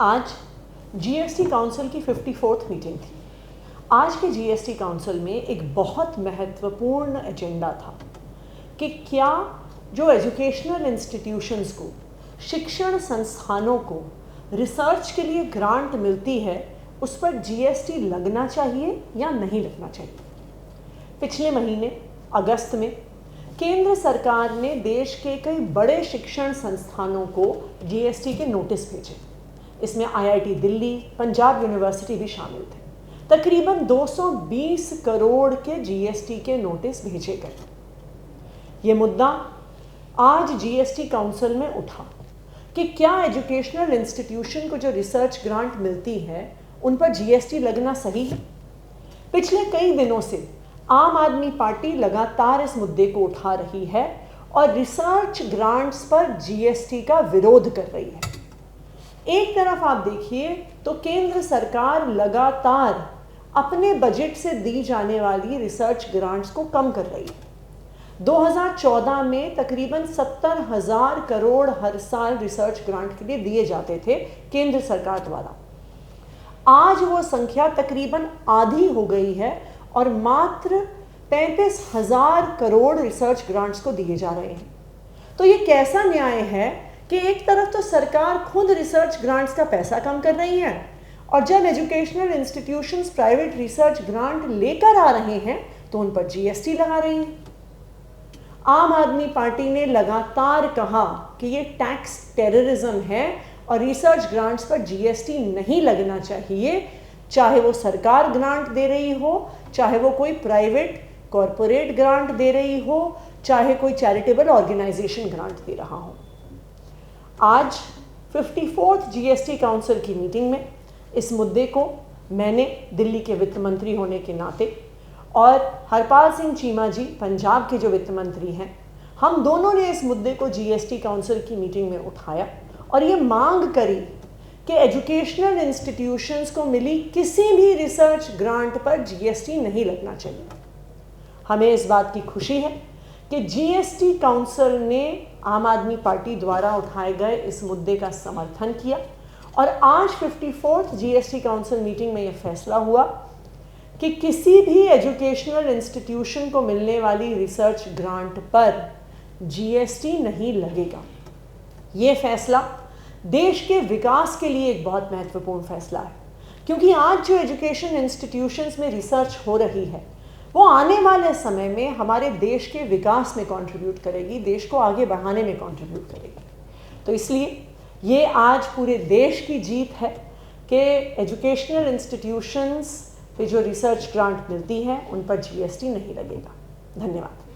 आज GST council की 54th meeting थी। आज के जीएसटी काउंसिल में एक बहुत महत्वपूर्ण एजेंडा था कि क्या जो एजुकेशनल इंस्टीट्यूशंस को, शिक्षण संस्थानों को रिसर्च के लिए ग्रांट मिलती है उस पर जीएसटी लगना चाहिए या नहीं लगना चाहिए। पिछले महीने अगस्त में केंद्र सरकार ने देश के कई बड़े शिक्षण संस्थानों को जीएसटी के नोटिस भेजे। इसमें आईआईटी दिल्ली, पंजाब यूनिवर्सिटी भी शामिल थे। तकरीबन 220 करोड़ के जीएसटी के नोटिस भेजे गए। ये मुद्दा आज जीएसटी काउंसिल में उठा कि क्या एजुकेशनल इंस्टीट्यूशन को जो रिसर्च ग्रांट मिलती है उन पर जीएसटी लगना सही है। पिछले कई दिनों से आम आदमी पार्टी लगातार इस मुद्दे को उठा रही है और रिसर्च ग्रांट्स पर जीएसटी का विरोध कर रही है। एक तरफ आप देखिए तो केंद्र सरकार लगातार अपने बजट से दी जाने वाली रिसर्च ग्रांट्स को कम कर रही है। 2014 में तकरीबन 70,000 करोड़ हर साल रिसर्च ग्रांट के लिए दिए जाते थे केंद्र सरकार द्वारा। आज वो संख्या तकरीबन आधी हो गई है और मात्र 35,000 करोड़ रिसर्च ग्रांट्स को दिए जा रहे हैं। तो ये कैसा न्याय है कि एक तरफ तो सरकार खुद रिसर्च ग्रांट्स का पैसा कम कर रही है और जब educational institutions private research grant लेकर आ रहे हैं तो उन पर जीएसटी लगा रही है। आम आदमी पार्टी ने लगातार कहा कि ये टैक्स टेररिज्म है और रिसर्च ग्रांट्स पर जीएसटी नहीं लगना चाहिए, चाहे वो सरकार ग्रांट दे रही हो, चाहे वो कोई प्राइवेट कॉरपोरेट ग्रांट दे रही हो, चाहे कोई चैरिटेबल ऑर्गेनाइजेशन ग्रांट दे रहा हो। आज 54th जीएसटी काउंसिल की मीटिंग में इस मुद्दे को मैंने दिल्ली के वित्त मंत्री होने के नाते और हरपाल सिंह चीमा जी पंजाब के जो वित्त मंत्री हैं, हम दोनों ने इस मुद्दे को जीएसटी काउंसिल की मीटिंग में उठाया और ये मांग करी कि एजुकेशनल इंस्टीट्यूशंस को मिली किसी भी रिसर्च ग्रांट पर जीएसटी नहीं लगना चाहिए। हमें इस बात की खुशी है कि जीएसटी काउंसिल ने आम आदमी पार्टी द्वारा उठाए गए इस मुद्दे का समर्थन किया और आज 54th जीएसटी काउंसिल मीटिंग में यह फैसला हुआ कि किसी भी एजुकेशनल इंस्टीट्यूशन को मिलने वाली रिसर्च ग्रांट पर जीएसटी नहीं लगेगा। ये फैसला देश के विकास के लिए एक बहुत महत्वपूर्ण फैसला है, क्योंकि आज जो एजुकेशन इंस्टीट्यूशंस में रिसर्च हो रही है वो आने वाले समय में हमारे देश के विकास में कंट्रीब्यूट करेगी, देश को आगे बढ़ाने में कंट्रीब्यूट करेगी। तो इसलिए ये आज पूरे देश की जीत है कि एजुकेशनल इंस्टीट्यूशंस पे जो रिसर्च ग्रांट मिलती है उन पर जीएसटी नहीं लगेगा। धन्यवाद।